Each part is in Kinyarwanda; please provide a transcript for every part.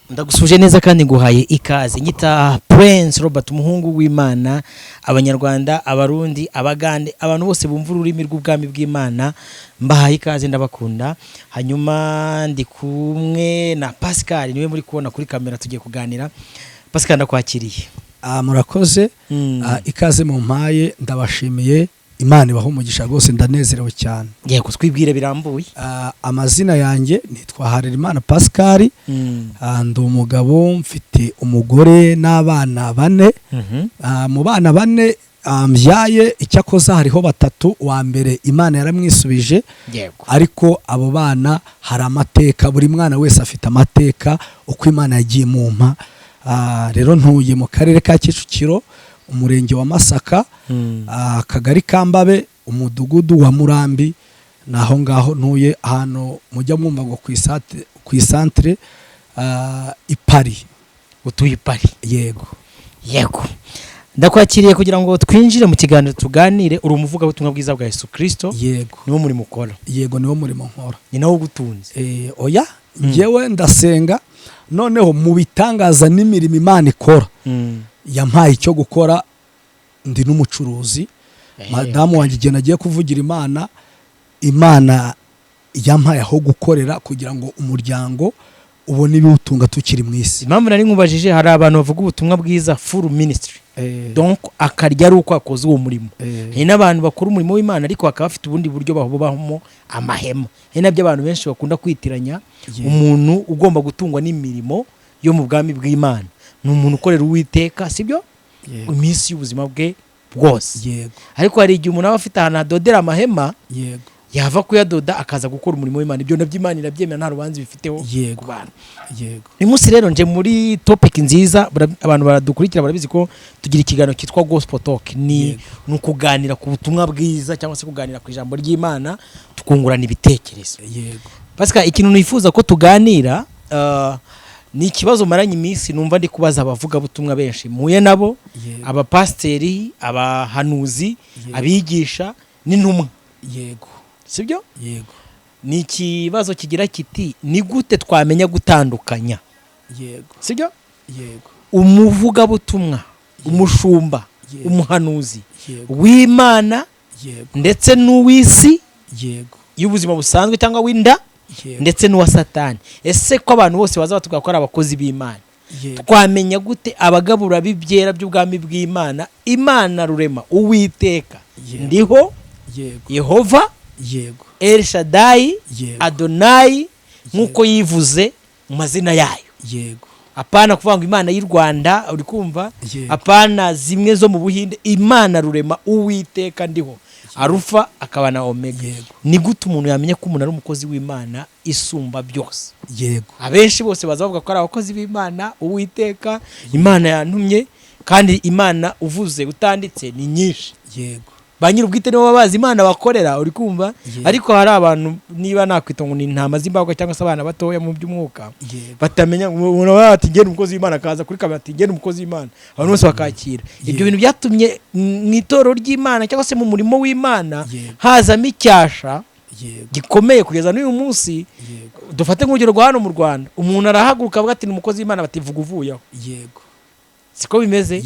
Ndagusuje neza kandi nguhaye ikaze. Nyita Prince Robert, umuhungu w'Imana. Abanyarwanda, abarundi, abagande, abantu bose bumva ururimi rw'ubwami bw'Imana, mbahaye ikaze, ndabakunda. Hanyuma ndi kumwe na Pascal, niwe muri kubona kuri kamera, tugiye kuganira. Pascal, ndakwakiriye. Murakoze. Ikaze mu mpaye, ndabashimiye. Imana ibaho umugisha rwose, ndanezerewe cyane. Yego, twibwire birambuye. Amazina yanjye nitwa Harerimana Pascal. Ndi umugabo, mfite umugore n'abana 4. Mu bana 4 mbyaye, icyakoza hariho 3. Wa mbere Imana yaramwisubije. Yego. Ariko abo bana hari amateka, buri mwana wese afite amateka uko Imana yagiye mumpa. Rero ntuye mu karere ka Kicukiro, umurenge wa Masaka, akagari Kambabe, umudugudu wa Murambi. Naho ngaho ntuye, hano mujya mwumva ngo ku isantre Ipari. Utuye Ipari? Yego. Yego. Ndakwakiriye kugira ngo twinjire mu kiganiro tuganire. Uri umuvuga butumwa bwiza bwa Yesu Kristo. Yego. Niwo muri mukora? Yego, niwo muri nkora. Ni nawo gutunze? Oya, ngewe ndasenga, noneho mu bitangaza n'imirimo Imana ikora. Yampaye icyo gukora, ndi n'umucuruzi. Madamu wanjye igihe nagiye kuvugira Imana yampaye aho gukorera kugira ngo umuryango ubone ibiwutunga tukiri mu isi. Impamvu nari nkubajije, hari abantu bavuga ubutumwa bwiza full ministry, donc akarya ari uko akoze uwo murimo. Hari n'abantu bakora umurimo w'Imana ariko bakaba bafite ubundi buryo bahubamo amahema. Hari nabyo abantu benshi bakunda kwitiranya. Umuntu ugomba gutungwa n'imirimo yo mu bwami bw'Imana ni umuntu ukorera Uwiteka, sibyo? Iminsi y'ubuzima bwe bwose. Yego. Ariko hari igihe umuntu aba afite ahantu adodera amahema, yego, yava kuyadoda akaza gukora umurimo w'Imana. Ibyo nabyo Imana irabyemera, nta rubanza bifiteho ku bantu. Yego. Uyu munsi rero nje muri topic nziza, abantu baradukurikira barabizi ko tugira ikiganiro cyitwa Gospel Talk. Ni ukuganira ku butumwa bwiza cyangwa se kuganira ku ijambo ry'Imana, tukungurana ibitekerezo. Yego. Pascal, ikintu nifuza ko tuganira ni ikibazo maranye iminsi numva ndi kubaza abavuga butumwa benshi muye nabo, abapasteri, abahanuzi, abigisha n'intumwa. Yego. Sibyo? Yego. Ni ikibazo kigira kiti, ni gute twamenya gutandukanya? Yego. Sibyo? Yego. Umuvuga butumwa, umushumba, umuhanuzi w'Imana ndetse n'uw'isi, y'ubuzima busanzwe cyangwa w'inda, ndetse n'uwa Satani. Ese ko abantu bose baza batuvuga ko ari abakozi b'Imana, twamenya gute abagabura b'ibyera by'ubwami bw'Imana, Imana rurema, Uwiteka, ndiho, Yehova, El Shaddai, Adonai, nk'uko yivuze mu mazina yayo? Yego. Apana kuvuga ngo Imana y'u Rwanda, uri kumva? Apana zimwe zo mu Buhinde. Imana rurema, Uwiteka, ndiho, Arufa akaba na Omega. Ni gute umuntu yamenya ko umuntu ari umukozi w'Imana isumba byose? Yego. Abenshi bose bazavuga ko ari abakozi b'Imana, Uwiteka, Imana yantumye, kandi Imana uvuze utanditse ni nyinshi. Yego. Ba nyir'ubwite nibo babazi Imana bakorera, uri kumva? Ariko hari abantu, niba nakwita ngo ni intama z'imbaga cyangwa se abana batoya mu by'umwuka, batamenya umuntu bati ngende umukozi w'Imana, akaza kuri kamera ati ngende umukozi w'Imana, abantu bose bakakira. Ibyo bintu byatumye mu itorero ry'Imana cyangwa se mu murimo w'Imana hazamo icyasha gikomeye kugeza n'uyu munsi. Dufate nk'urugero rwa hano mu Rwanda, umuntu arahaguruka avuga ati ni umukozi w'Imana, bativuga uvuyeho. Yego. Siko bimeze?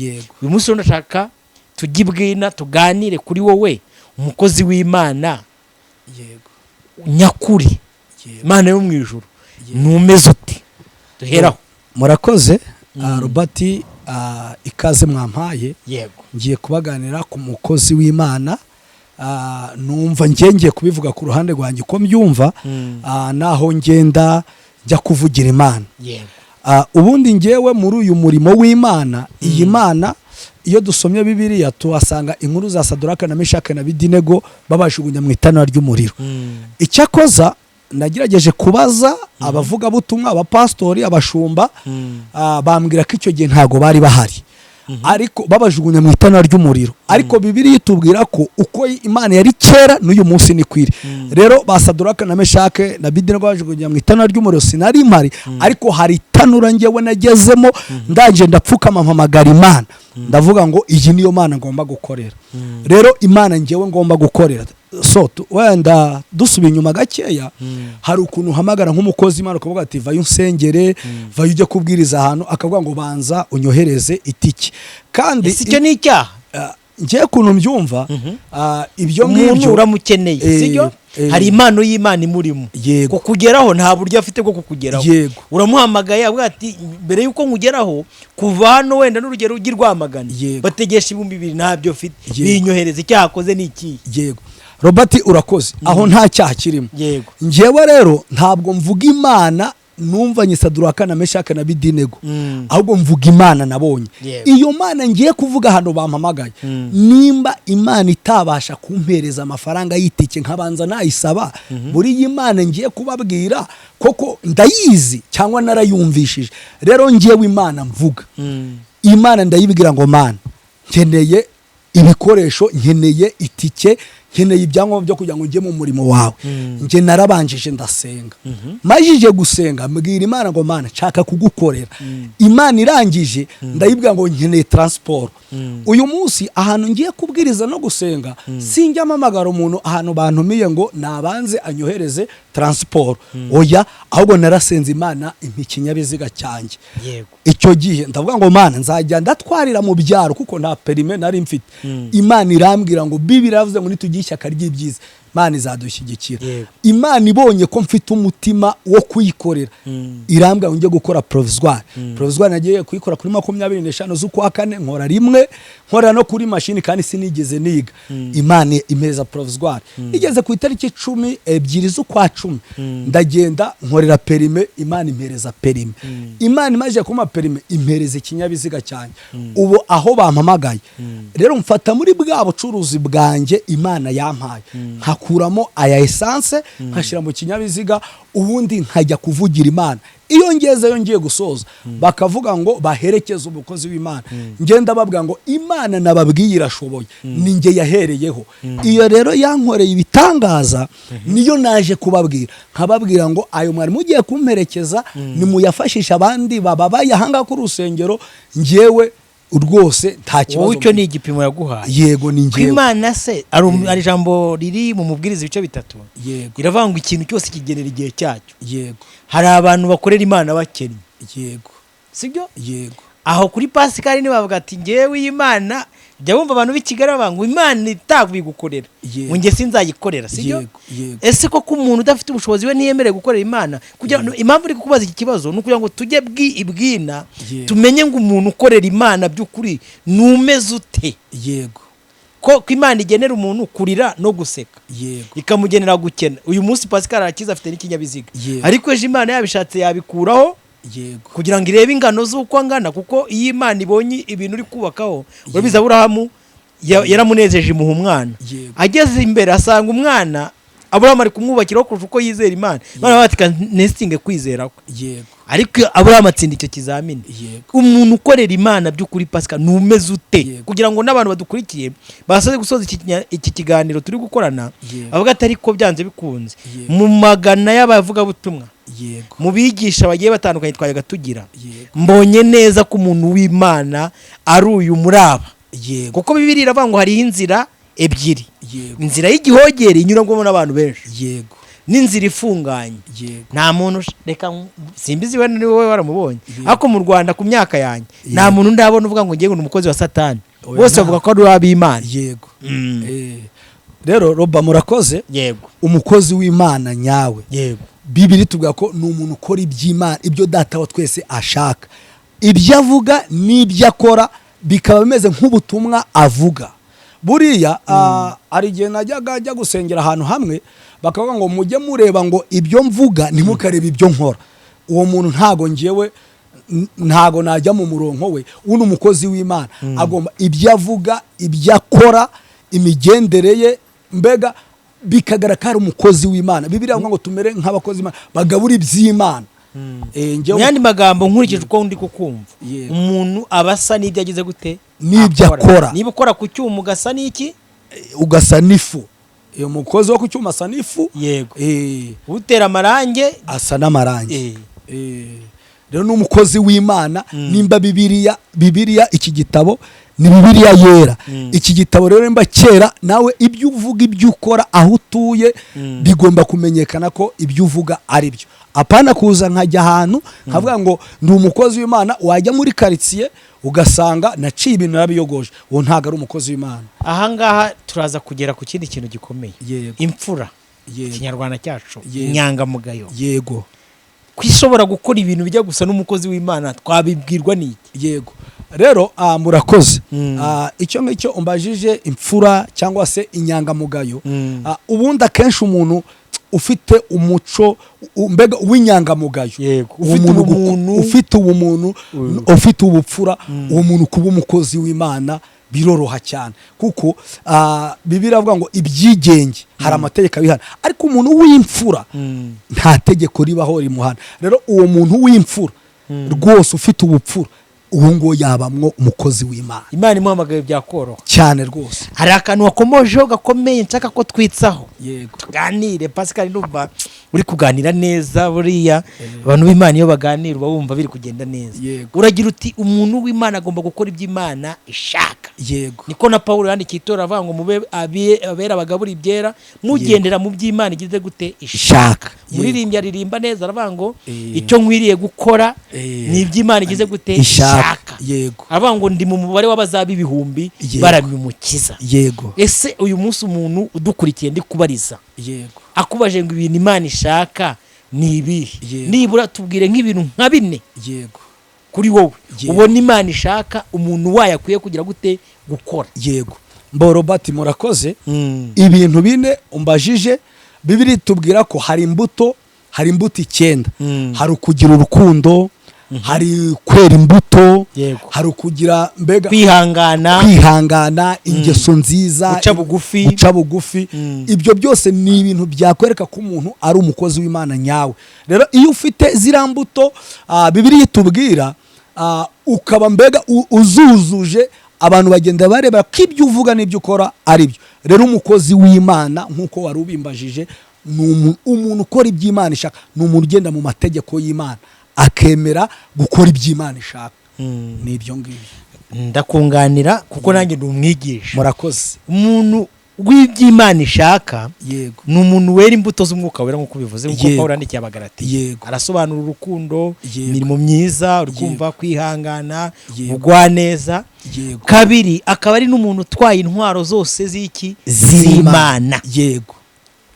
Uyu munsi ndashaka tugibwina tuganire kuri wowe, umukozi w'Imana nyakuri, Imana yo mu ijuru, numeze uti? Duheraho. Murakoze. Robert, ikaze mwampaye. Yego. Ngiye kubaganira ku mukozi w'Imana. Numva ngiye kubivuga ku ruhande rwanjye ko mbyumva, naho ngenda njya kuvugira Imana. Yego. Ubundi ngewe muri uyu murimo w'Imana, iyi Mana iyo dusomye Bibiliya tuhasanga inkuru za Sadraka na Meshaki na Abedenego babajugunya mu itanura ry'umuriro. Icyakoza nagerageje kubaza abavuga butumwa, abapastori, abashumba, bambwira ko icyo gihe ntago bari bahari, ariko babajugunya mu itanura ry'umuriro. Ariko Bibiliya itubwira ko uko Imana yari kera n'uyu munsi ni kwiri. Rero ba Sadraka na Meshaki na Abedenego bajugunya mu itanura ry'umuriro, sinari mpari, ariko hari itanura ngewe nagezemo, ndaje ndapfukama mpamagara Imana, ndavuga ngo iyi niyo Mana ngomba gukorera. Rero Imana ngewe ngomba gukorera so wenda dusubiye inyuma gakeya hari ukuntu uhamagara nk'umukozi Imana ukavuga ati vayo unsengere vayo ujye kubwiriza ahantu akavuga ngo banza unyohereze itiki kandi icyo ni icyaha ngiye kuntu mbyumva ibyo umuntu uramukeneye sibyo hari impano y'Imana imurimo kukugeraho nta buryo afite bwo kukugeraho uramuhamagaye avuga ati mbere yuko nkugeraho kuva hano wenda n'urugero ugirwamagana bategesha 2000 ntabyo afite binyohereza icyaha akoze n'iki yego Robert urakoze aho nta cyaha kirimo ngewe rero ntabwo mvuga Imana numva Saduraka na Meshaki na Abedenego ahubwo mvuga Imana nabonye iyo Mana ngiye kuvuga hano bampamagaye nimba Imana itabasha kumpereza amafaranga y'itike nkabanza nayisaba buri Imana ngiye kubabwira koko ndayizi cyangwa narayumvishije rero ngiyewe Imana mvuga Imana ndayibwira ngo Mana nkeneye ibikoresho nkeneye itike nkeneye ibyangombwa byo kugira ngo njye mu murimo wawe nge narabanjije ndasenga majije gusenga mbwira Imana ngo Mana nshaka kugukorera Imana irangije ndayibwira ngo nkeneye transport uyu munsi ahantu ngiye kubwiriza no gusenga sinjya amamagara umuntu ahantu bantumiye ngo nabanze anyohereze transport oya ahubwo narasenze Imana impikinyabiziga cyanjye icyo gihe ndavuga ngo Mana nzajya ndatwarira mu byaro kuko nta perime nari mfite Imana irambwira ngo Bibiliya yavuze ngo nitugiye ishyaka ry'ibyiza Imana izadushyigikira Imana ibonye ko mfite umutima wo kuyikorera irambwira ngo njye gukora provisoire nagiye kuyikora kuri 25 z'ukwa kane nkora rimwe nkora no kuri machine kandi sinigeze niga Imana imeza provisoire igeze ku itariki 12 z'ukwa 10 ndagenda nkorera perime Imana impereza perime Imana imaje kuma perime impereza ikinyabiziga cyane ubu aho bampamagaye rero mfata muri bwa bucuruzi bwanjye Imana yampaye nkakuramo aya essence nkashira mu kinyabiziga ubundi nkajya kuvugira Imana iyo ngezeyo ngiye gusoza bakavuga ngo baherekeze umukozi w'Imana ngenda babwira ngo Imana nababwiye irashoboye ni nge yahereyeho iyo rero yankoreye ibitangaza niyo naje kubabwira nkababwira ngo ayo mwari mugiye kumperekeza ni muyafashisha abandi bababaye hanga ku rusengero ngewe rwose nta kibazo wowe icyo ni igipimo yaguhaye yego ni ngewe Imana se ari jambo riri mu mubwiriza ibice bitatu iravuga ngo ikintu cyose kigenera igihe cyacyo hari abantu bakorera Imana bakennye sibyo aho kuri Pascal ni bavuga ati ngewe Imana jya wumva abantu b'Ikigali bavuga Imana itagwigukorera ngo nge sinzayikorera sibyo ese ko umuntu udafite ubushobozi we ntiyemereye gukorera Imana kugira impamvu uri kukubaza iki kibazo nukugira ngo tujye ibwina tumenye ngo umuntu ukorera Imana by'ukuri numeze ute ko Imana igenera umuntu kurira no guseka ikamugenera gukena uyu munsi Pascal arakiza afite n'ikinyabiziga ariko ejo Imana yabishatse yabikuraho kugira ngo irebe ingano z'uko angana kuko iyo Imana ibonye ibintu uri kubakaho urabiza Aburahamu yaramunezeje imuha umwana ageze imbere asanga umwana Aburahamu ari kumwubakiraho kurusha uko yizera Imana batika nestinge kwizera kwe ariko Aburahamu atsinda icyo kizamini umuntu ukorera Imana by'ukuri Pascal numeze ute kugira ngo n'abantu badukurikiye basaze gusoza iki kiganiro turi gukorana avuga atari ko byanze bikunze mu magana y'abavuga butumwa mu bigisha bagiye batandukanye twayaga tugira mbonye neza ko umuntu w'Imana ari uyu muraba kuko Bibiliya iravuga ngo hari inzira ebyiri inzira y'igihogere inyuramo n'abantu benshi n'inzira ifunganye nta muntu reka simbizi we ni wowe waramubonye ariko mu Rwanda ku myaka yanjye nta muntu ndabona uvuga ngo ngiye ngo umukozi wa Satani bose bavuga ko ari w'Imana rero Roba murakoze umukozi w'Imana nyawe Bibiliya tuvuga ko ni umuntu ukora iby'Imana ibyo data wa twese ashaka ibyo avuga n'ibyo akora bikaba bimeze nk'ubutumwa avuga buriya ari igihe najyaga ajya gusengera ahantu hamwe bakavuga ngo mujye mureba ngo ibyo mvuga ntimukarebe ibyo nkora uwo muntu ntago ngewe ntago najya mu murongo we uno umukozi w'Imana agomba ibyo avuga ibyo akora imigendere ye mbega bikagaragara umukozi w'Imana Bibiliya ngo tumere nk'abakozi w'Imana bagabura iby'Imana Nyandi magambo nkurikije uko ndi kukumva umuntu abasa n'ibyo agize gute n'ibyo akora niba ukora ku cyuma ugasa n'iki ugasa n'ifu iyo mukozi wo ku cyuma asa n'ifu utera amarange asa n'amarange rero n'umukozi w'Imana nimba Bibiliya iki gitabo ni Bibiliya yera. Iki gitabo rero mba kera nawe ibyo uvuga ibyo ukora aho utuye bigomba kumenyekana ko ibyo uvuga ari byo. Apana kuza nkajya ahantu nkavuga ngo ndi umukozi w'Imana, wajya muri quartier ugasanga naciye ibintu nabiyogoje, uwo ntago ari umukozi w'Imana. Aha ngaha turaza kugera ku kindi kintu gikomeye, imfura, Ikinyarwanda cyacu, inyangamugayo. Yego. Kwishobora gukora ibintu bijya gusa n'umukozi w'Imana twabibwirwa n'iki? Yego. Rero murakoze. Icyo ngicyo umbajije imfura cyangwa se inyangamugayo, ubundi akenshi umuntu ufite umuco mbega w'inyangamugayo, ufite ubumuntu, ufite ubupfura, uwo muntu kuba umukozi w'Imana biroroha cyane, kuko Bibiliya avuga ngo ibyigenge hari amategeko abihana, ariko umuntu w'imfura nta tegeko ribaho rimuhana. Rero uwo muntu w'imfura rwose ufite ubupfura, uwo ngo yabamwo umukozi w'Imana. Imana imuhamagaye byakoroha cyane rwose. Hari akantu wakomojeho gakomeye nshaka ko twitsaho. Yego. Tuganire Pascal, ndumva uri kuganira neza. Buriya abantu b'Imana iyo baganira uba wumva biri kugenda neza. Uragira uti umuntu w'Imana agomba gukora iby'Imana ishaka. Yego. Niko na Paulo yandikiye itora avuga ngo mube abera bagabura ibyera, mugendera mu by'Imana igize gute ishaka. Muririmbyi aririmba neza aravuga ngo icyo nkwiriye gukora ni iby'Imana igize gute ishaka. Yego. Aravuga ngo ndi mu mubare w'abazaba ibihumbi baramya umukiza. Yego. Ese uyu munsi umuntu udukurikiye ndi kubariza, yego, akubaje ngo ibintu Imana ishaka ni ibihe, nibura tubwire nk'ibintu nka 4. Yego. Kuri wowe ubona Imana ishaka umuntu wayakwiye kugira gute gukora. Yego. Robert, murakoze. Ibintu 4 umbajije, Bibiliya tubwira ko hari imbuto 9. Hari ukugira urukundo, hari kwera imbuto, hari ukugira mbega kwihangana, ingeso nziza, guca bugufi. Ibyo byose ni ibintu byakwereka ko umuntu ari umukozi w'Imana nyawe. Rero iyo ufite zira mbuto Bibiliya tubwira, ukaba mbega uzuzuje, abantu bagenda bareba ko ibyo uvuga n'ibyo ukora ari byo. Rero umukozi w'Imana nk'uko wari ubimbajije, ni umuntu ukora iby'Imana ishaka, ni umuntu ugenda mu mategeko y'Imana akemera gukora iby'Imana ishaka. Ni ibyo ngibyo. Ndakunganira kuko nanjye ndi umwigisha. Murakoze. Umuntu w'iby'Imana ishaka, yego, ni umuntu wera imbuto z'umwuka wera nk'uko bivuze, nk'uko Paulo yandikiye Abagalatiya. Yego. Arasobanura urukundo, imirimo myiza, urukumva, kwihangana, ubugwaneza. Yego. Kabiri, akaba ari n'umuntu utwaye intwaro zose z'Imana. Yego.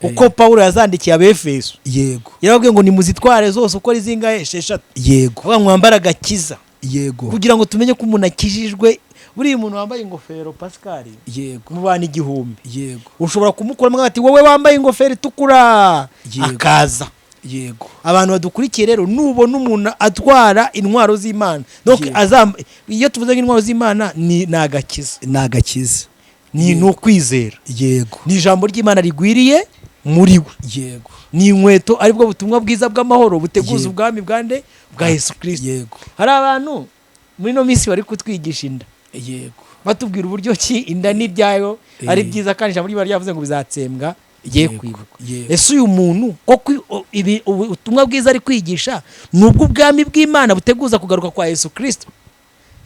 Uko Paulo yazandikiye Abefeso. Yego. Yarabwiye ngo nimuzitware zose uko ari zingahe 6. Yego. Kuvuga ngo mwambara agakiza. Yego. Kugira ngo tumenye ko umuntu akijijwe. Buri muntu wambaye ingofero Pascal, yego, mu bana 1000, yego, ushobora kumukuramo ati wowe wambaye ingofero itukura, akaza. Yego. Abantu badukurikiye rero, nubona umuntu atwara intwaro z'Imana, donc iyo tuvuze intwaro z'Imana ni nagakiza, ni ukwizera. Yego. Ni ijambo ry'Imana rigwiriye muri we. Yego. Ni inkweto aribwo butumwa bwiza bw'amahoro buteguza ubwami bwa Yesu Kristo. Yego. Hari abantu muri no minsi bari kutwigisha inda. Yego. Batubwira uburyo ki inda n'ibyayo ari byiza, kandi ijambo ry'Imana ryavuze ngo bizatsembwa igiye kwibuka. Ese uyu muntu koko ubutumwa bwiza ari kwigisha nubwo ubwami bw'Imana buteguza kugaruka kwa Yesu Kristo,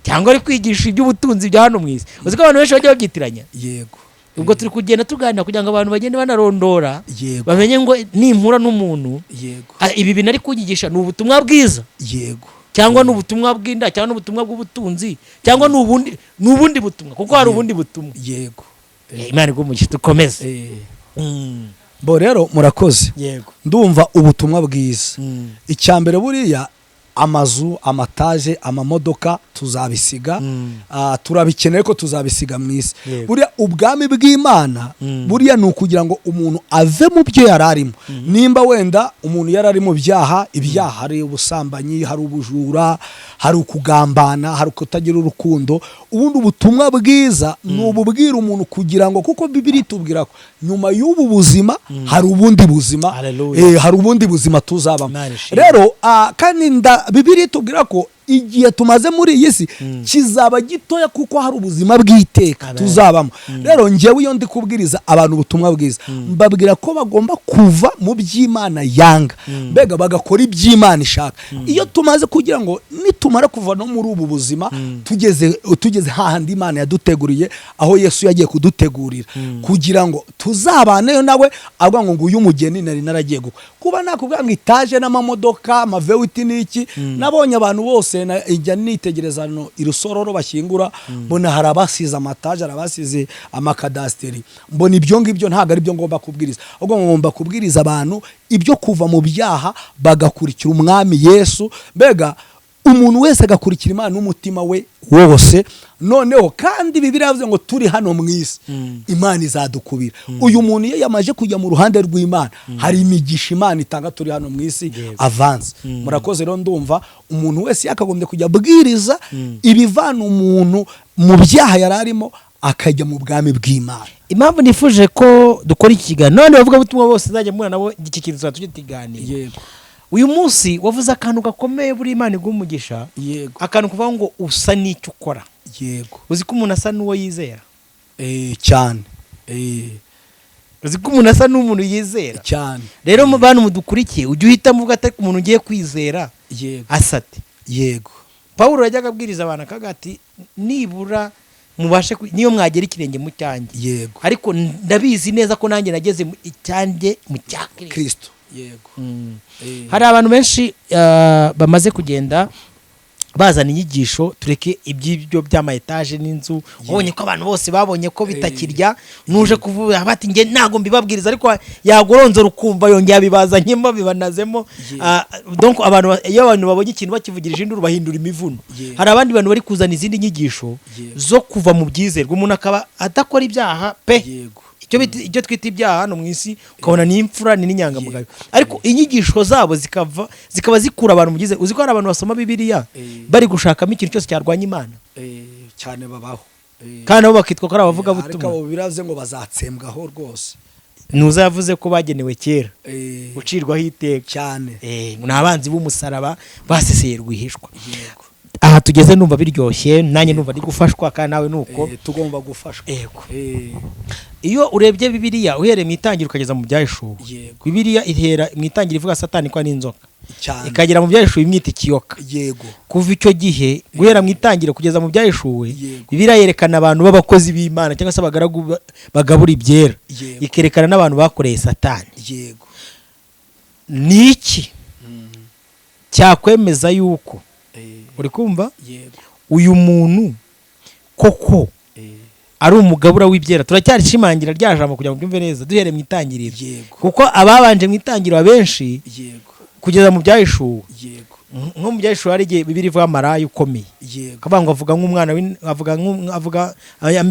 cyangwa ari kwigisha iby'ubutunzi bya hano mu isi? Uzi ko abantu benshi bajya babyitiranya. Yego. Ubwo turi kugenda tuganira kugira ngo abantu bagende banarondora, yego, bamenye ngo nimpura n'umuntu, yego, ibi bintu ari kunyigisha ni ubutumwa bwiza, yego, cyangwa ni ubutumwa bw'inda, cyangwa ni ubutumwa bw'ubutunzi, cyangwa ni ubundi butumwa, kuko hari ubundi butumwa. Yego. Imana igumugisha dukomeze. Bo rero murakoze. Yego. Ndumva ubutumwa bwiza. Icyambere buriya amazu, amataje, amamodoka tuzabisiga, turabikeneye ko tuzabisiga mu isi. Buriya ubwami bw'Imana buriya ni ukugira ngo umuntu ave mu byo yararimo. Nimba wenda umuntu yarari mu byaha, ibyaha hari ubusambanyi, hari ubujura, hari ukugambana, hari kutagira urukundo, ubundi ubutumwa bwiza ni ububwira umuntu kugira ngo, kuko Bibiliya itubwira ko nyuma y'ubu buzima hari ubundi buzima, hari ubundi buzima tuzabamo. Rero kandi Bibiliya itubwira ko igihe tumaze muri iyi si kizaba gitoya kuko hari ubuzima bw'iteka tuzabamo. Rero njyewe iyo ndi kubwiriza abantu ubutumwa bwiza mbabwira ko bagomba kuva mu by'Imana yanga, mbega bagakora iby'Imana ishaka. Iyo tumaze kugira ngo nitumara kuva no muri ubu buzima tugeze hahandi Imana yaduteguriye, aho Yesu yagiye kudutegurira kugira ngo tuzabaneyo nawe, avuga ngo uyu mugeni nari naragiye kuba nakubwira ngo itaje n'amamodoka amavewiti n'iki. Nabonye abantu bose ijya nitegereza no irusororo bashyingura, mbona hari abasize amataje, hari abasize amakadasteri, mbona ibyo ngibyo ntabwo ari byo ngomba kubwiriza. Ahubwo ngomba kubwiriza abantu ibyo kuva mu byaha bagakurikira umwami Yesu, mbega umuntu wese agakurikira Imana n'umutima we wose. Noneho kandi Bibiliya yavuze ngo turi hano mu isi Imana izadukubira. Uyu muntu iyo yamaje kujya mu ruhande rw'Imana hari imigisha Imana itanga turi hano mu isi avance. Murakoze rero, ndumva umuntu wese yakagombye kujya abwiriza ibivana umuntu mu byaha yararimo akajya mu bwami bw'Imana. Impamvu nifuje ko dukora iki kiganiro, none bavuga butumwa bose nzajya mubona nabo iki kintu tujye tuganira. Yego. Uyu munsi wavuze akantu gakomeye buri Imana igumugisha. Yego. Akantu kuvuga ngo usa n'icyo ukora. Yego. Uzi ko umuntu asa n'uwo yizera? Cyane. Uzi ko umuntu asa n'umuntu yizera? Cyane. Rero mu bantu mudukurikiye ujye uhitamo uvuga ati umuntu ugiye kwizera asate. Yego. Pawulo yajyaga abwiriza abantu akavuga ati nibura mubashe niyo mwagera ikirenge mu cyanjye. Yego. Ariko ndabizi neza ko nanjye nageze mu icyanjye mu cya Kristo. Yego. Hari abantu benshi bamaze kugenda bazana inyigisho, tureke iby'ibyo by'ama etaje n'inzu. Ubonye ko abantu bose babonye ko bitakirya, nuje kuvuga bati nge ntago mbibabwiriza, ariko yagoronzo rukumva yongeye abibazanyemo bibanazemo. Donc abantu iyo abantu babonye ikintu bakivugirije induru bahindura imivuno. Hari abandi bantu bari kuzana izindi nyigisho zo kuva mu byizerwa, umuntu akaba adakora ibyaha pe. Icyo twita ibyaha hano mu isi ukabona ni imfura ni n'inyangamugayo, ariko inyigisho zabo zikaba zikura abantu mu byizerwa. Uzi ko hari abantu basoma Bibiliya bari gushakamo ikintu cyose cyarwanya Imana cyane babaho, kandi nabo bakitwa ko ari abavuga butumwa. Ariko biravuze ngo bazatsembwaho rwose. Nuza yavuze ko bagenewe kera gucirwaho iteka cyane. Ni abanzi b'umusaraba baseseye rwihishwa. Aha tugeze numva biryoshye, nanjye numva ndi gufashwa, kandi nawe nuko tugomba gufashwa. Iyo urebye Bibiliya uhereye mu itangira ukageza mu byahishuwe, Bibiliya ihera mu itangira ivuga Satani ko ari inzoka, ikagera mu byahishuwe imwita ikiyoka. Kuva icyo gihe guhera mu itangira kugeza mu byahishuwe, Bibiliya yerekana abantu b'abakozi b'Imana cyangwa se abagaragu bagabura ibyera, ikerekana n'abantu bakoreye Satani. Ni iki cyakwemeza yuko uri kumva uyu muntu koko ari umugabura w'ibyera? Turacyashimangira rya jambo kugira ngo byumve neza duhere mu itangiriro, kuko ababanje mu itangiriro abenshi kugeza mu byahishuwe, nko mu byahishuwe hari igihe Bibiliya ivuga maraya ukomeye, akavuga ngo avuga nk'umwana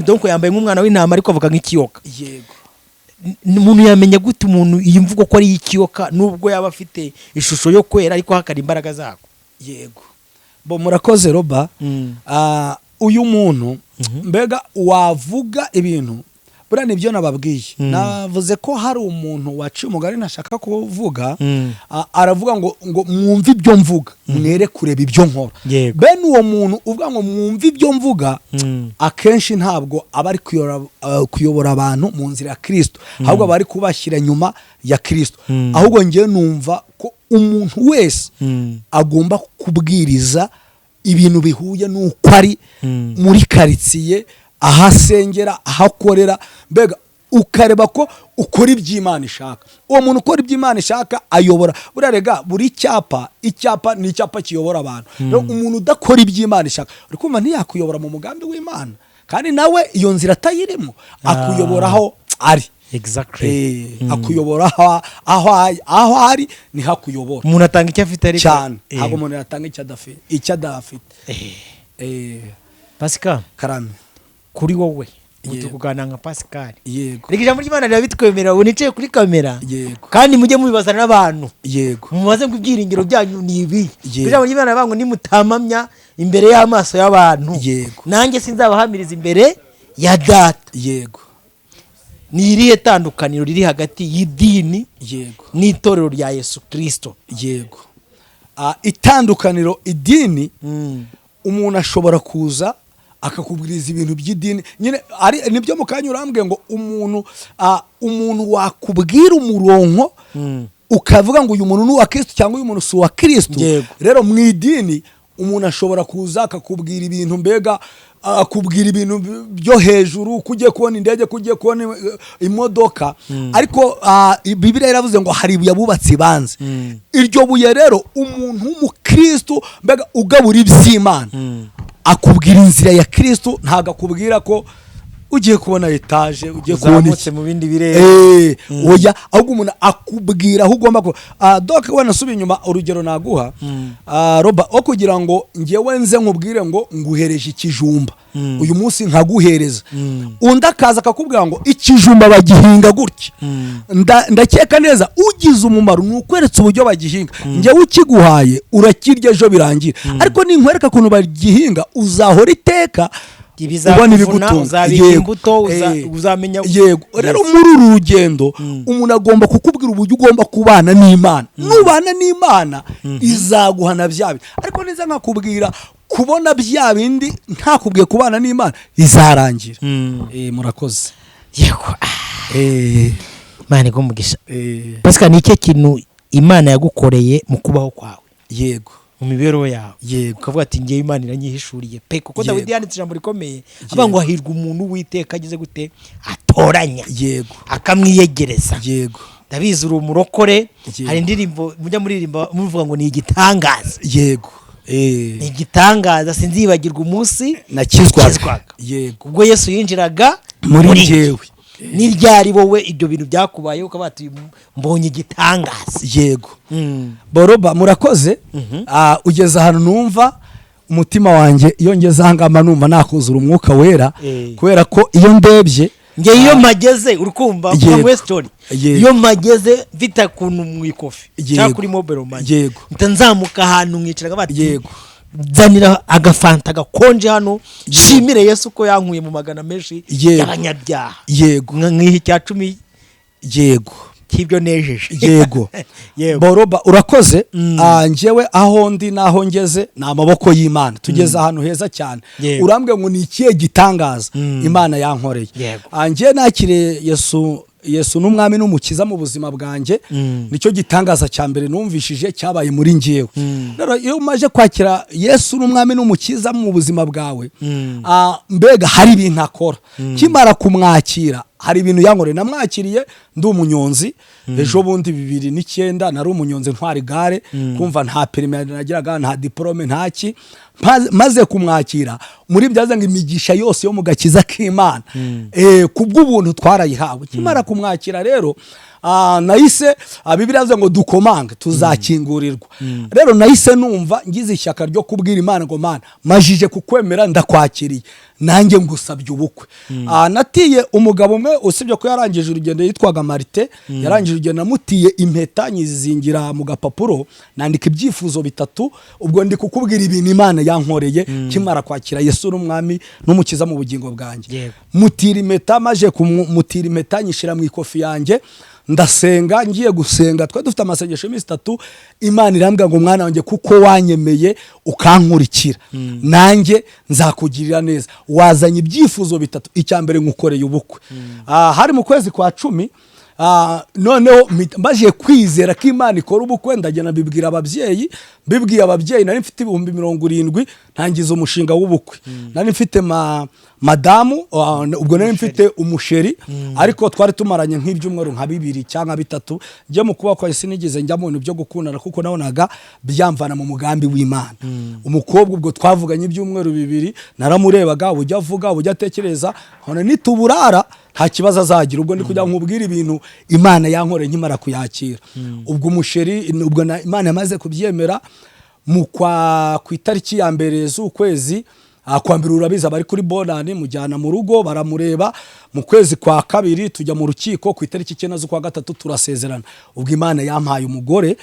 donc yambaye nk'umwana w'intama ariko avuga nk'ikiyoka. Umuntu yamenya gute umuntu iyi mvugo ko ari ikiyoka nubwo yaba afite ishusho yo kwera ariko hakari imbaraga zako? Bo murakoze Roba. Uyu muntu mbega wavuga ibintu buriya nibyo nababwiye. Navuze ko hari umuntu waciye umugani ntashaka kuvuga, aravuga ngo mwumve ibyo mvuga mwere kureba ibyo nkora. Bene uwo muntu uvuga ngo mwumve ibyo mvuga akenshi ntabwo aba ari kuyobora abantu mu nzira ya Kristo, ahubwo aba ari kubashyira nyuma ya Kristo. Ahubwo ngewe numva ko umuntu wese agomba kubwiriza ibintu bihuye n'uko ari muri karitsiye, ahasengera, ahakorera, mbega ukareba ko ukora iby'Imana ishaka. Uwo muntu ukora iby'Imana ishaka ayobora. Burarega buri icyapa ni icyapa kiyobora abantu. Rero umuntu udakora iby'Imana ishaka uri kumva ntiyakuyobora mu mugambi w'Imana, kandi nawe iyo nzira atayirimo akuyoboraho ari. Akuyobora aho ari ni hakuyobora. Umuntu atanga icyo afite ariko cyane ntabwo umuntu yatanga icyo adafite. Pascal Karame, kuri wowe utugana nka Pascal, reka ijambo ry'Imana riba bitwemerera ubu nicaye kuri kamera, kandi mujye mubibazana n'abantu, mubaze ngo ibyiringiro byanyu ni ibi. Ijambo ry'Imana rivuga ngo nimutamamya imbere y'amaso y'abantu, nanjye sinzabahamiriza imbere ya Data. Ni irihe tandukaniro riri hagati y'idini n'itorero rya Yesu Kristo? itandukaniro idini umuntu ashobora kuza akakubwiriza ibintu by'idini nyine nibyo mu kanya urambwiye ngo umuntu wakubwira umurongo ukavuga ngo uyu muntu ni uwa Kristo cyangwa uyu muntu si uwa Kristo. Rero mu idini umuntu ashobora kuza akakubwira ibintu mbega akubwira ibintu byo hejuru, kugiye kubona indege, kugiye kubona imodoka, ariko Bibiliya iravuze ngo hari ibuye abubatsi banze. Iryo buye rero umuntu w'umukristo mbega ugabura iby'Imana akubwira inzira ya Kristo, ntago akubwira ko ugiye kubona etaje, ugiye kubona mu bindi birere. Oya, ahubwo umuntu akubwira aho ugomba ko doke wana subi inyuma. Urugero naguha roba o kugira ngo ngewe nze nkubwire ngo nguhereje ikijumba uyu munsi nkaguhereza, undi akaza akakubwira ngo ikijumba bagihinga gutya, ndakeka neza ugize umumaro nukweretse uburyo bagihinga, ngewe ukiguhaye urakirya ejo birangira. Ariko ninkwereka kuntu bagihinga uzahora iteka ubona ibigutunga, uzamenya. Yego, rero muri uru rugendo umuntu agomba kukubwira uburyo ugomba kubana n'Imana. Nubana n'Imana izaguhana byabi, ariko neza nkakubwira kubona bya bindi ntakubwiye kubana n'Imana izarangira. Murakoze. Yego. Imana igumugisha. Pascal, ni iki kintu Imana yagukoreye mu kubaho kwawe? Yego. Mu mibereho yawe. Yego. Ukavuga ati ngiye Imana iranyihishuriye pe, kuko Dawidi yanditse ijambo rikomeye avuga ngo hahirwa umuntu witeka agize gute atoranya. Yego. Akamwiyegereza. Yego. Ndabizi uri umurokore. Hari indirimbo mujya muririmba muvuga ngo ni igitangaza. Yego. Ni igitangaza sinzibagirwa umunsi nakizwaga. Yego. Ubwo Yesu yinjiraga muri njyewe. Ni ryari wowe ibyo bintu byakubaye ukabati mbonye igitangaza? Yego. Boroba murakoze. Ugeze ahantu numva umutima wanjye iyo ngeze ahangama numva nakuzura umwuka wera, kubera ko iyo ndebye nge iyo mageze urukumva kwa story, iyo mageze mfita kuntu mu ikofi cyangwa kuri mobile money, ntanzamuka ahantu nkiciraga bati yego zanira agafanta gakonje hano, shimire Yesu ko yankuye mu magana menshi y'abanyabyaha. Yego. Nkihi cya 10. Yego. Kibyo nejeje. Yego. Boroba urakoze. Njewe aho ndi naho ngeze na amaboko y'Imana, tugeze ahantu heza cyane. Urambwe ngo ni ikiye gitangaza Imana yankoreye. Nje nakire Yesu n'umwami n'umukiza mu buzima bwanjye, nicyo gitangaza cya mbere numvishije cyabaye muri ngewe. Rero iyo umaje kwakira Yesu n'umwami n'umukiza mu buzima bwawe, mbega hari ibintu akora. Kimara kumwakira hari ibintu yankoreye. Namwakiriye ndi umunyonzi, ejo bundi 2009 nari umunyonzi ntwari gare, kumva nta permis nagiraga, nta diplome, ntaki. Maze kumwakira muri byaza ngo imigisha yose yo mu gakiza k'Imana kubw'ubuntu twarayihawe. Kimara kumwakira rero nahise Bibiliya yavuze ngo dukomange tuzakingurirwa. Rero nahise numva ngize ishyaka ryo kubwira Imana ngo Mana majije kukwemera ndakwakiriye, nanjye ngusabye ubukwe. Natiye umugabo umwe usibye ko yarangije urugendo yitwaga Marite, yarangije urugendo namutiye impeta nyizingira mu gapapuro nandika ibyifuzo 3. Ubwo ndi kukubwira ibintu Imana yankoreye kimara kwakira Yesu n'umwami n'umukiza mu bugingo bwanjye. Mutira impeta, maje kumutira impeta nyishira mu ikofi yanjye, ndasenga. Ngiye gusenga twa dufite amasengesho iminsi 3, Imana irambwira ngo mwana wanjye kuko wanyemeye ukankurikira nanjye nzakugirira neza, wazanye ibyifuzo 3. Icyambere ngukoreye ubukwe. Hari mu kwezi kwa 10. Noneho mbaje kwizera ko Imana ikora ubukwe, ndagena bibwira ababyeyi. Bibwiye ababyeyi nari mfite 70,000 ntangiza umushinga w'ubukwe. Nari mfite madamu, ubwo nari mfite umusheri, ariko twari tumaranye nk'ibyumweru nka 2 cyangwa 3. Nje mu kuba kwa sinigeze njya mu bintu byo gukundana, kuko nabonaga byamvana mu mugambi w'Imana. Umukobwa ubwo twavuganye ibyumweru 2, naramurebaga ujya avuga ujya atekereza, hone nituburara nta kibazo azagira. Ubwo ndi kujya nkubwira ibintu Imana yankoreye nkimara kuyakira. Ubwo umusheri ubwo Imana yamaze kubyemera ku itariki ya mbere z'ukwezi kwa mbere. Urabiza bari kuri bonani mujyana mu rugo baramureba. Mu kwezi kwa 2 tujya mu rukiko, ku itariki 9 z'ukwa 3 turasezerana. Ubwo Imana yampaye umugore,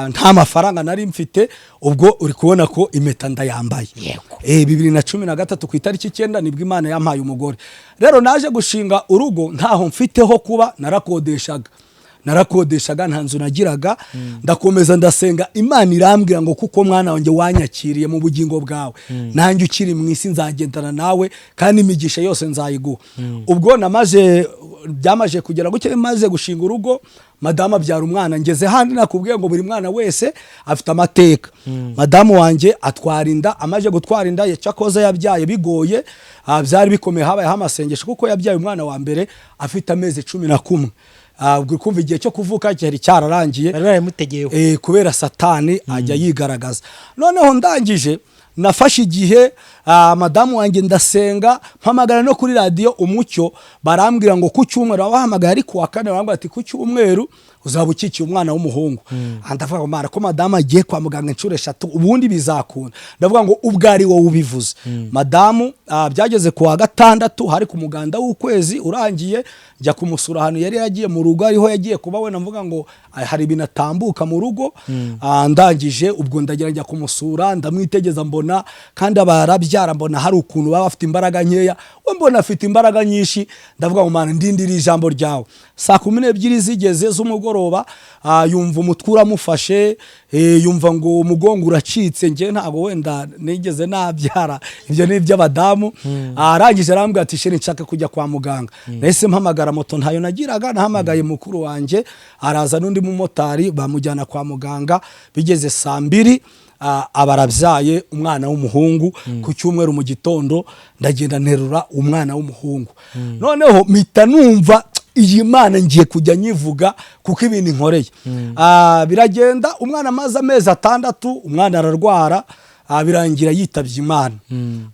nta mafaranga nari mfite. Ubwo uri kubona ko impeta ndayambaye. 2013 ku itariki 9 nibwo Imana yampaye umugore. Rero naje gushinga urugo ntaho mfiteho kuba, narakodeshaga. narakodeshaga nta nzu nagiraga ndakomeza ndasenga Imana irambwira ngo kuko mwana wanjye wanyakiriye mu bugingo bwawe nanjye ukiri mu isi nzagendana nawe kandi imigisha yose nzayiguha. Ubwo byamaje kugera guke maze gushinga urugo, madamu abyara umwana. Ngeze handi nakubwiye ngo buri mwana wese afite amateka. Madamu wanjye atwara inda, amaje gutwara inda yacakoze yabyaye bigoye, byari bikomeye, habaye amasengesho kuko yabyaye umwana wa mbere afite amezi 11. Ubwo kumva igihe cyo kuvuka cyari cyararangiye, kubera Satani ajya yigaragaza. Noneho ndangije nafashe igihe, madamu wanjye ndasenga, mpamagara no kuri radio Umucyo, barambwira ngo ku cyumweru abahamagaye ari kuwa kane, barambwira ati ku cyumweru uzaba ukikiye umwana w'umuhungu. Ndavuga ngo mara ko madamu agiye kwa muganga inshuro 3 ubundi bizakunda. Ndavuga ngo ubwari wowe ubivuze. Madamu byageze kuwa gatandatu, hari ku muganda w'ukwezi urangiye, njya kumusura hano yari yagiye mu rugo, ariho yagiye kuba we. Navuga ngo hari binatambuka mu rugo. Ndangije ubwo ndagira njya kumusura, ndamwitegeza, mbona kandi abarabyara, mbona hari ukuntu baba bafite imbaraga nkeya, we mbona afite imbaraga nyinshi. Ndavuga ngo mana ndindira ijambo ryawe. Saa 12 zigeze z'umugoroba, yumva umutwe uramufashe, yumva ngo umugongo uracitse. Nge ntago wenda nigeze nabyara, ibyo ni iby'abadamu. Arangije arambwira ati sheri nshaka kujya kwa muganga. Nahise mpamagara moto ntayo nagiraga, nahamagaye mukuru wanjye, araza n'undi mumotari, bamujyana kwa muganga. Bigeze saa 2 abarabyaye umwana w'umuhungu. Ku cyumweru mu gitondo ndagenda nterura umwana w'umuhungu. Noneho mpita numva iyi Mana ngiye kujya nyivuga kuko ibintu nkoreye. Biragenda, umwana amaze amezi 6, umwana ararwara, birangira yitabye Imana.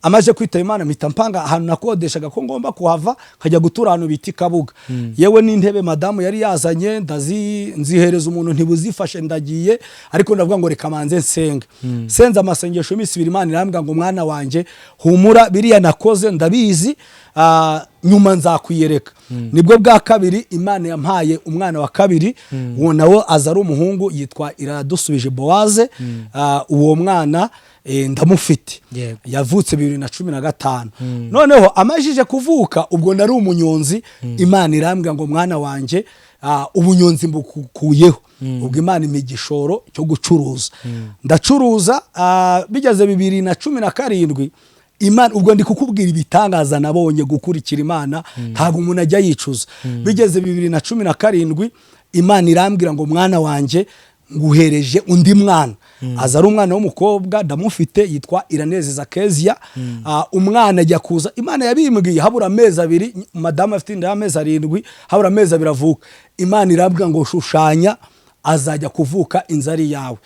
Amaje kwitaba Imana mpita mpanga ahantu nakodeshaga ko ngomba kuhava nkajya gutura ahantu biti Kabuga. Yewe n'intebe madamu yari yazanye nzihereza umuntu ntibuzifashe, ndagiye, ariko ndavuga ngo reka manze nsenga. Senza amasengesho iminsi 2, Imana irambwira ngo mwana wanjye humura, biriya nakoze ndabizi, nyuma nzakwiyereka. Nibwo bwa kabiri Imana yampaye umwana wa kabiri, uwo nawe aza ari umuhungu, yitwa Iradusubije Boaze. Uwo mwana ndamufite, yavutse 2015. Noneho amajije kuvuka, ubwo nari umunyonzi. Imana irambwira ngo mwana wanjye ubunyonzi mbukuyeho. Ubwo Imana imigishoro cyo gucuruza. Ndacuruza, bigeze 2017 Imana, ubwo ndi kukubwira ibitangaza nabonye gukurikira Imana, ntago umuntu ajya yicuza. Bigeze 2017 Imana irambwira ngo mwana wanjye nguhereje undi mwana. Aza ari umwana w'umukobwa, ndamufite, yitwa Iranezeza Kezia. Umwana ajya kuza, Imana yabimbwiye habura amezi 2, madamu afite inda y'amezi 7, habura amezi 2 avuka. Imana irambwira ngo shushanya azajya kuvuka inzari yawe,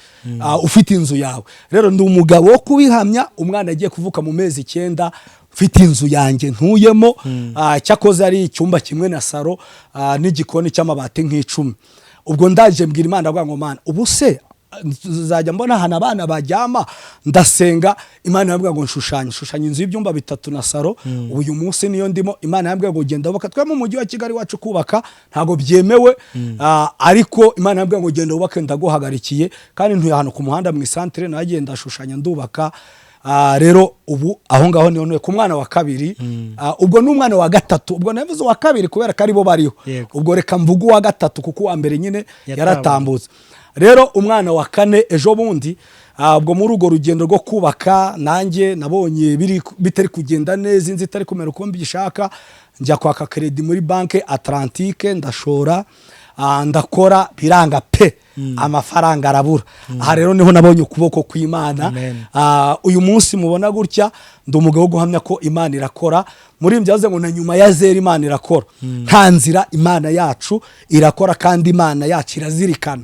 ufite inzu yawe. Rero ndi umugabo wo kubihamya, umwana agiye kuvuka mu mezi 9, ufite inzu yanjye ntuyemo. Cyakoze ari icyumba kimwe na saro, n'igikoni cy'amabati nk'icumi. Ubwo ndaje mbwira Imana ngo Mana ubu se zajya mbona hana abana bajyama, ndasenga. Imana yambwira ngo shushanya inzu y'ibyumba 3 na saro. Uyu munsi niyo ndimo. Imana yambwira ngo genda ubaka. Twe mu mujyi wa Kigali wacu kubaka ntago byemewe, ariko Imana yambwira ngo genda ubake, ndaguhagarikiye, kandi ntuye hano ku muhanda mu centre, nagenda shushanya ndubaka. Rero ubu aho ngaho niho ntuye ku mwana wa kabiri. Ubwo n'umwana wa gatatu, ubwo navuze wa kabiri kubera ko ari bo bariho. Ubwo reka mvugu wa gatatu kuko wa mbere nyine yaratambutse. Rero umwana wa 4 ejo bundi, ubwo muri ugo rugendo rwo kubaka, nanjye nabonye bitari kugenda neza, inzi itari kumera uko mbishaka, njya kwaka credit muri banke Atlantique, ndashora, ndakora, biranga pe, amafaranga arabura. Aha rero niho nabonye ukuboko kw'Imana. Uyu munsi mubona gutya, ndi umugabo wo guhamya ko Imana irakora. Muri mbyaze ngo na nyuma ya zera Imana irakora. Nta nzira Imana yacu irakora, kandi Imana yacu irazirikana.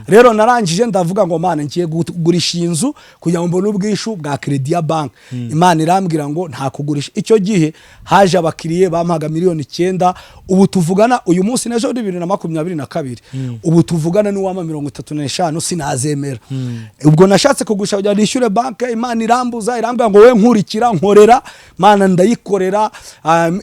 Rero narangije ndavuga ngo Mana ngiye kugurisha inzu kugira ngo mbone ubwishu bwa credit ya bank. Imana irambwira ngo nta kugurisha. Icyo gihe haje abakiriye bampaga miliyoni 9. Ubu tuvugana uyu munsi n'ejo 2022, ubu tuvugana n'uwama 35 sinazemera. Ubwo nashatse kugusha kugira nishyure bank, Imana irambuza, irambwira ngo we nkurikira nkorera. Mana ndayikorera,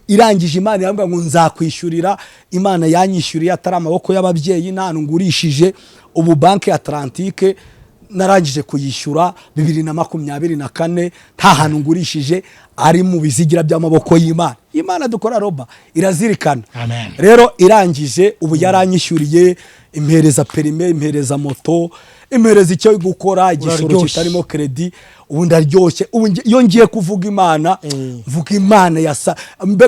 irangije Imana irambwira ngo nzakwishyurira. Imana yanyishyuriye atari amaboko y'ababyeyi, nta ngurishije. Ubu banke Atlantique narangije kuyishyura 2024 nta hantu ngurishije, ari mu bizigira by'amaboko y'Imana. Imana dukora Roba irazirikana. Rero irangije ubu yaranyishyuriye, impereza perime, impereza moto, impereza icyo gukora, igishoro kitarimo credit. Ubu ndaryoshye. Ubu iyo ngiye kuvuga Imana, mvuga Imana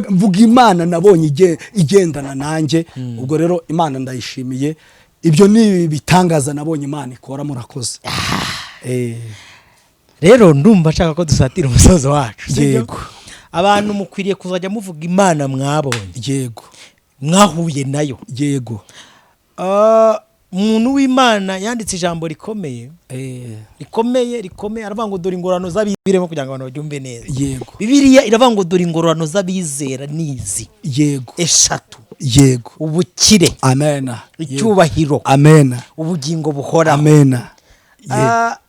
mvuga Imana nabonye igendana nanjye. Ubwo rero Imana ndayishimiye. Ibyo ni bitangaza nabonye Imana ikora. Murakoze. Rero ndumva nshaka ko dusatira umusozo wacu. Yego. Abantu mukwiriye kuzajya muvuga Imana mwabonye. Yego. Mwahuye nayo. Yego. Umuntu w'Imana yanditse ijambo rikomeye. Rikomeye aravuga ngo dore ingororano z'abizera kugira ngo abantu babyumve neza. Yego. Bibiliya iravuga ngo dore ingororano z'abizera nizi. Yego. 3. Yego. Ubukire. Amen. Icyubahiro. Amen. Ubugingo buhora. Amen.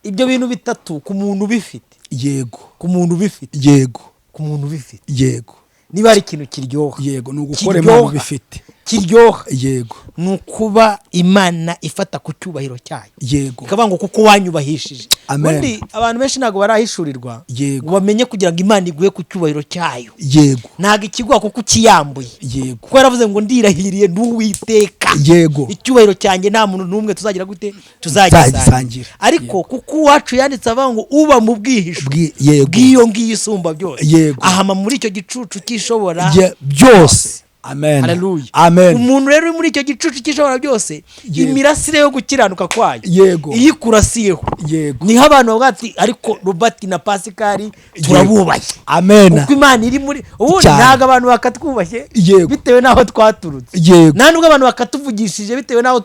Ibyo bintu bitatu ku muntu bifite. Yego. Ku muntu bifite. Yego. Ku muntu bifite. Yego. Niba ari ikintu kiryoha. Yego, n'ugukora Imana bifite. Kiryoha. Yego. Nukuba Imana ifata ku cyubahiro cyayo. Yego. Ikavuga ngo kuko wanyubahishije. Amen. Undi abantu benshi ntago barahishurirwa. Yego. Bamenye kugira ngo Imana iguye ku cyubahiro cyayo. Yego. Ntago ikigwa kuko ukiyambuye. Yego. Kuko yaravuze ngo ndirahiriye n'Uwiteka. Yego. Icyubahiro cyanjye nta muntu n'umwe tuzagira gute tuzagisangira. Ariko kuko uwacu yanditse avuga ngo uba mu bwihisho. Yego. Bw'iyo ngiyo isumba byose. Yego. Ahama muri icyo gicucu cyishobora byose. Amen. Hallelujah. Amen. Umuntu rero muri icyo gicucu cyishobora byose, imirasire yo gukiranuka kwayo. Yego. Iyikurasiyeho. Yego. Niho abantu bavuga ati ariko Robert na Pascal turabubaye. Amen. Kuko Imana iri muri ubundi ntago abantu bakatwubashye bitewe naho twaturutse. Nta nubwo abantu bakatuvugishije bitewe naho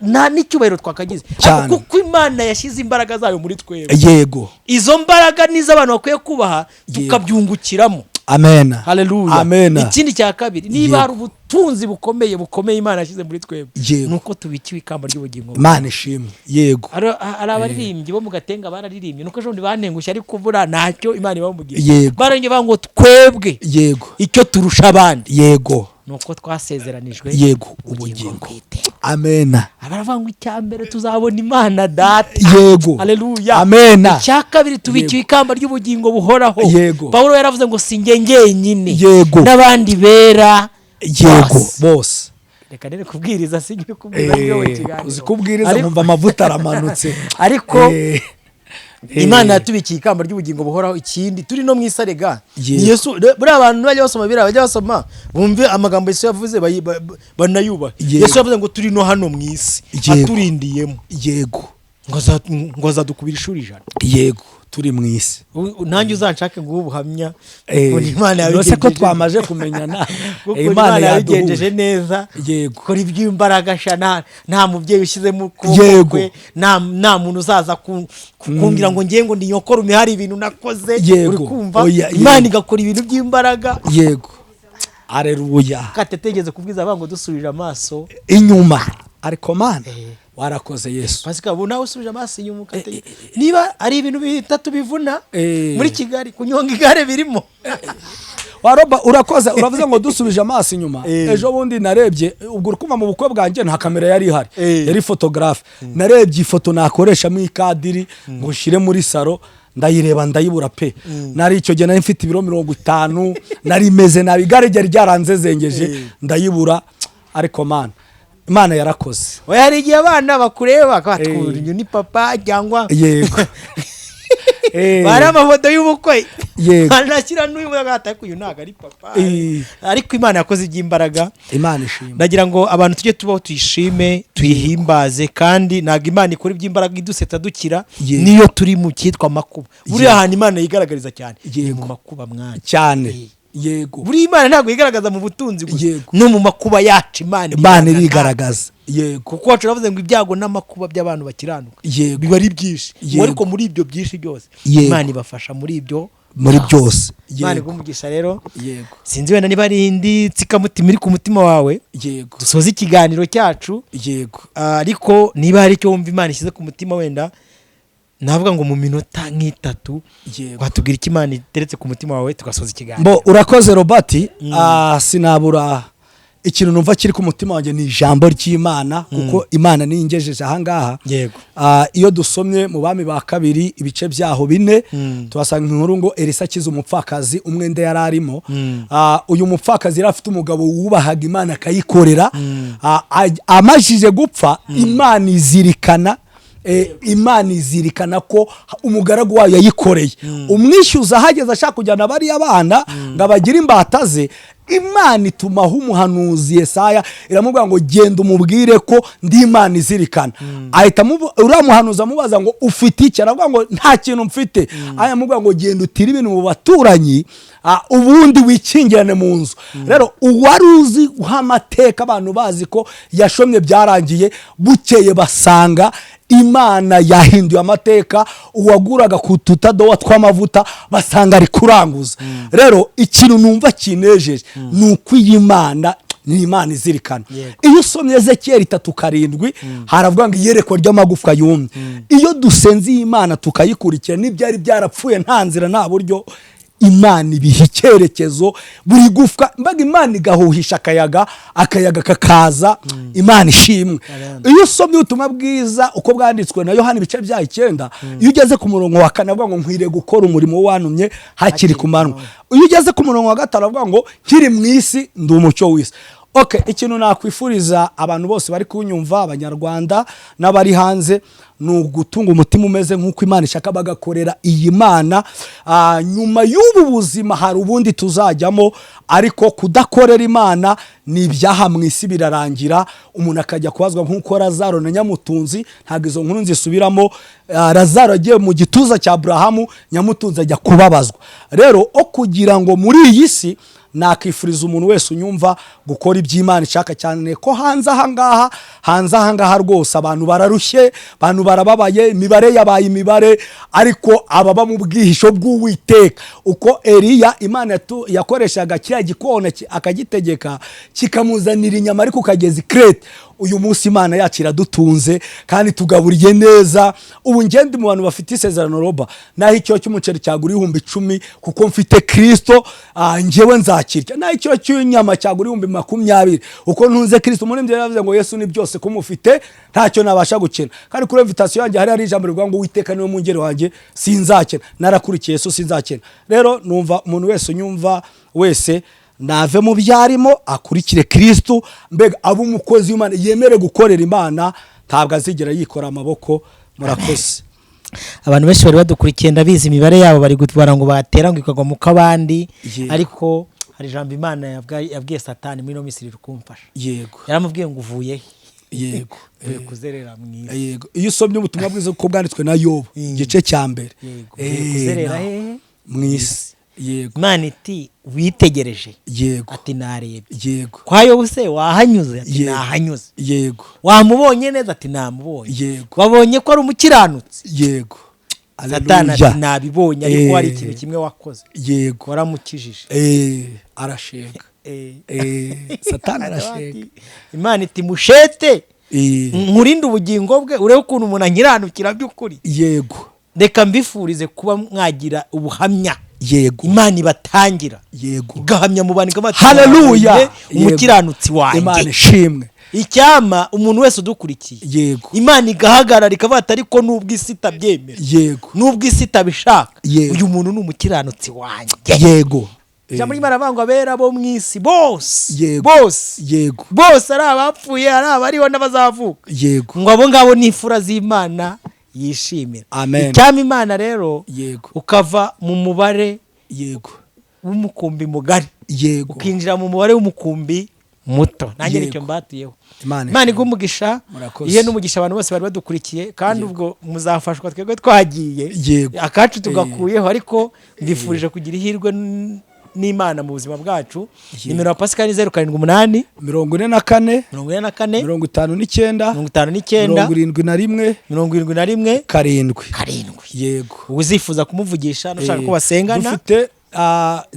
nta n'icyubahiro twakagize. Kuko Imana yashyize imbaraga zayo muri twebwe. Yego. Izo mbaraga nizo abantu bakwiye kubaha tukabyungukiramo. Amen. Hallelujah. Amen. Ikindi cya kabiri niba hari ubutunzi bukomeye Imana yashyize muri twebwe, nuko tubikiwe ikamba ry'ubugingo. Imana ishimwe. Yego. Ari abaririmbyi bo mu Gatenga bararirimbye nuko ejo banengushye ariko bura ntacyo Imana ibamubwiye. Barenge bango twebwe. Yego. Icyo turusha abandi. Yego. Nuko twasezeranijwe. Yego. Ubugingo. Amen. Abaravanga icyambere tuzabona Imana Data. Yego. Hallelujah. Amen. Icya kabiri tubikiwe ikamba ry'ubugingo buhoraho. Yego. Paulo yaravuze ngo sinjye ngenyine. Yego. N'abandi bera. Yego. Bose. Reka nere kubwiriza sinjye kubwira byo kiganiro. Uzikubwiriza mumva amavuta aramanutse. Ariko Imana yatubikiye ikamba ry'ubugingo buhoraho. Ikindi turi no mwisarega. Yesu buri abantu bajya basoma bajya basoma bumve amagambo Yesu yavuze banayuba. Yesu yavuze ngo turi no hano mwisi aturindiyemo. Yego. Ngo azadukubira ishuri ijana. Yego. Turi mwisi. Nanjye uzanshake ngo ubuhamya Imana yabigenjeje ko twamaje kumenyana. Imana yabigenjeje neza. Yego. Kora iby'imbaraga shana nta mubyeyi ushyizemo kuboko, nta muntu uzaza kumbwira ngo ngiye ngo ndiyokora umihari ibintu nakoze. Uri kumva Imana igakora ibintu by'imbaraga. Yego. Haleluya. Katetegeze kubwiza abango dusubije amaso inyuma. Ariko Mana warakoze Yesu. Pasika ubu nawe usubije amaso inyuma ukate. Niba ari ibintu bitatu bivuna muri Kigali kunyonga igare birimo. Waroba urakoze uravuze ngo dusubije amaso inyuma. Ejo bundi narebye ubwo urukuma mu bukwe bwanjye nta kamera yari ihari. Yari photographe. Narebye ifoto nakoresha mu ikadiri ngo shire muri salo. Ndayireba ndayibura pe. Nari icyo gihe nari mfite ibiro 50 nari meze nabi igare ryari ryaranzezengeje ndayibura. Ariko Imana yarakoze. Hari igihe abana bakureba batwurinyo ni papa cyangwa yego. Bari amafoto y'ubukwe. Yego. Anashyira n'uyu mugata kuyu ntago ari papa. Ariko Imana yakoze iby'imbaraga. Imana ishimwe. Ndagira ngo abantu tujye tubaho tuyishime, tuyihimbaze kandi ntago Imana ikora iby'imbaraga iduseta dukira niyo turi mu cyitwa makuba. Buri ahantu Imana yigaragariza cyane mu makuba mwana. Cyane. Yego. Buri Imana ntago yigaragaza mu butunzi gusa. No mu makuba yacu Imana irigaragaza. Yego. Kuko wacu ravuze ngo ibyago n'amakuba by'abantu bakiranuka. Yego. Biba ari byinshi. Ariko muri ibyo byinshi byose Imana ibafasha muri ibyo muri byose. Imana igumugisha rero. Yego. Sinzi wenda niba ari indi tsikamutima iri ku mutima wawe. Yego. Dusoza ikiganiro cyacu. Yego. Ariko niba hari icyo wumva Imana ishyize ku mutima wenda navuga ngo mu minota nk'itatu watubwira iki Imana iteretse ku mutima wawe tugasoza ikiganiro. Urakoze Robert. Sinabura ikintu numva kiri ku mutima wanjye ni ijambo ry'Imana kuko Imana niyo ingejeje ahangaha. Iyo dusomye mu Bami ba kabiri ibice byaho 4 tuhasanga inkuru ngo Elisa akiza umupfakazi umwenda yari arimo. Uyu mupfakazi yari afite umugabo wubahaga Imana akayikorera, amajije gupfa Imana izirikana Imana izirikana ko umugaragu wayo yayikoreye. Umwishyuza hageze ashaka kujyana bari abana ngo abagire imbata ze, Imana itumaho umuhanuzi Yesaya iramubwira ngo genda umubwire ko ndi Imana izirikana. Ahita uriya muhanuzi amubaza ngo ufite iki? Aravuga ngo nta kintu mfite. Ayamubwira ngo genda utire ibintu mu baturanyi ubundi wikingirane mu nzu. Rero uwari uzi amateka abantu bazi ko yashomye byarangiye, bukeye basanga Imana yahinduye amateka, uwaguraga ku tutadowa tw'amavuta basanga ari kuranguza. Rero ikintu numva kinejeje nuko iyi Imana ni Imana izirikana. Iyo usomye Ezekiel 3:7 haravuga ngo iyerekwa ry'amagufwa yumye. Iyo dusenze iyi Imana tukayikurikira n'ibyari byarapfuye nta nzira nta buryo, Imana ibiha icyerekezo buri gufwa, mbaga Imana igahuhisha akayaga kakaza. Imana ishimwe. Iyo usomye ubutumwa bwiza uko bwanditswe na Yohana ibice bya 9, iyo ugeze ku murongo wa 4 avuga ngo nkwiriye gukora umurimo wantumye hakiri ku manywa. Iyo ugeze ku murongo wa 5 avuga ngo nkiri mu isi ndi umucyo w'isi. Ikintu nakwifuriza abantu bose bari kunyumva, abanyarwanda n'abari hanze, ni ugutunga umutima umeze nk'uko Imana ishaka bagakorera iyi Mana. Nyuma y'ubu buzima hari ubundi tuzajyamo, ariko kudakorera Imana ni ibyaha mu isi birarangira. Umuntu akajya kubazwa nk'uko Lazaro na Nyamutunzi, ntabwo izo nkuru nzisubiramo. Lazaro agiye mu gituza cya Aburahamu, Nyamutunzi ajya kubabazwa. Rero kugira ngo muri iyi si nakifuriza umuntu wese unyumva gukora iby'Imana ishaka, cyane ko hanze ahangaha rwose abantu bararushye, abantu barababaye, imibare yabaye imibare, ariko ababa mu bwihisho bw'Uwiteka. Uko Eliya Imana yakoreshaga kiriya gikona akagitegeka kikamuzanira inyama ariko kageze Krete, uyu munsi Imana yacu iradutunze kandi tugaburiye neza. Ubu ngende mu bantu bafite isezerano roba, naho icyo cy'umuceri cyagura 10,000 kuko mfite Kristo, njyewe nzakirya. Naho icyo cy'inyama cyagura 20,000 uko ntunze Kristo. Umuririmbyi yaravuze ngo Yesu ni byose kumufite ntacyo nabasha gukena. Kandi kuri invitation yanjye hari ijambo rivuga ngo Uwiteka niwe mungeri wanjye sinzakena, narakurikiye Yesu sinzakena. Rero numva umuntu wese unyumva wese nave mu byarimo akurikire Kristo, mbega abo umukozi w'Imana yemere gukorera Imana, ntabwo azigera yikora amaboko. Murakoze. Abantu benshi bari badukurikiye ndabizi imibare yabo bari gutwara ngo batera ngo ikagwa mu kabandi, ariko hari ijambo Imana yabwiye Satani muri no misiri rukumfasha. Yaramubwiye ngo uvuye yego kuzerera mwiza. Iyo usomye ubutumwa bwiza uko bwanditswe na Yobu gice cya mbere, kuzerera mwisi. Imana iti witegereje, ati narebye. Kwa Yobu se wahanyuze? Ati nahanyuze. Wamubonye neza? Ati namubonye. Wabonye ko ari umukiranutsi? Satani ati nabibonye, ariko hari ikintu kimwe wakoze, waramukijije. Arashega. Satani arashega. Imana iti mushete nkurinde ubugingo bwe, urebe ukuntu umuntu ankiranukira by'ukuri. Reka mbifurize kuba mwagira ubuhamya Imana ibatangira, igahamya mu bantu kamati. Haleluya. Umukiranutsi wanjye. Imana ishimwe. Icyama umuntu wese udukurikiye, Imana igahagarara ikavuga ati ariko nubwo isi itabyemera, nubwo isi itabishaka, uyu muntu ni umukiranutsi wanjye. Jambo Imana bangwa abera bo mwisi bose, bose ari abapfuye, ari abariho n'abazavuka, ngo abo ngabo ni imfura z'Imana yishimira. Icyama Imana rero ukava mu mubare w'umukumbi mugari, ukinjira mu mubare w'umukumbi muto. Nanjye nicyo mbatuyeho. Imana igumugisha, ihe n'umugisha abantu bose bari badukurikiye, kandi ubwo muzafashwa twebwe twagiye akacu tugakuyeho, ariko ndifurije kugira ihirwe n'Imana mu buzima bwacu. Nimero ya Pascal 078 44 59 71 uzifuza kumuvugisha nushaka ko basengana. Dufite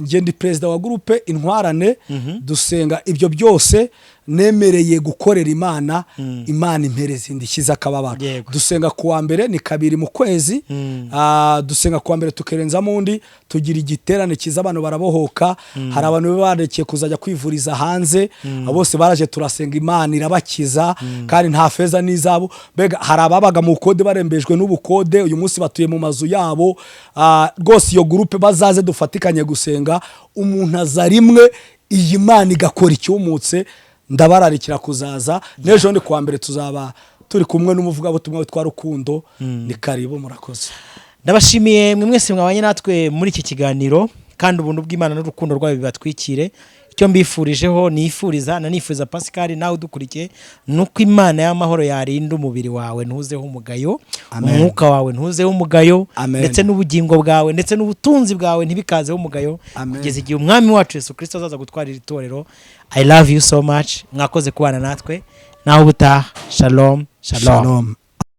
ngendi president wa groupe Intwarane, dusenga ibyo byose nemereye gukorera Imana, Imana impereza indishyi z'akababaro. Dusenga kuwa mbere ni 2 mu kwezi, dusenga kuwa mbere tukerenzamo undi, tugira igiterane kiza abantu barabohoka, hari abantu barekeye kuzajya kwivuriza hanze, bose baraje turasenga Imana irabakiza, kandi nta feza n'izabo. Bega hari ababaga mu kode barembejwe n'ubukode, uyu munsi batuye mu mazu yabo. Rwose iyo groupe bazaze dufatikanye gusenga, umuntu aza rimwe, iyi Imana igakora icyumutse. Ndabararikira kuzaza n'ejo ndi kuwa mbere tuzaba turi kumwe n'umuvugabutumwa witwa Rukundo. Ni karibu, murakoze. Ndabashimiye mwe mwese mwabanye natwe muri iki kiganiro, kandi ubuntu bw'Imana n'urukundo rwayo bibatwikire. Icyo mbifurijeho nifuza Pascal nawe udukurikiye, nuko Imana y'amahoro yarinda umubiri wawe ntuzeho umugayo, umwuka wawe ntuzeho umugayo, ndetse n'ubugingo bwawe ndetse n'ubutunzi bwawe ntibikazeho umugayo, kugeza igihe umwami wacu Yesu Kristo azaza gutwarira itorero. I love you so much. Mwakoze kubana natwe. Naho ubutaha. Shalom. Shalom.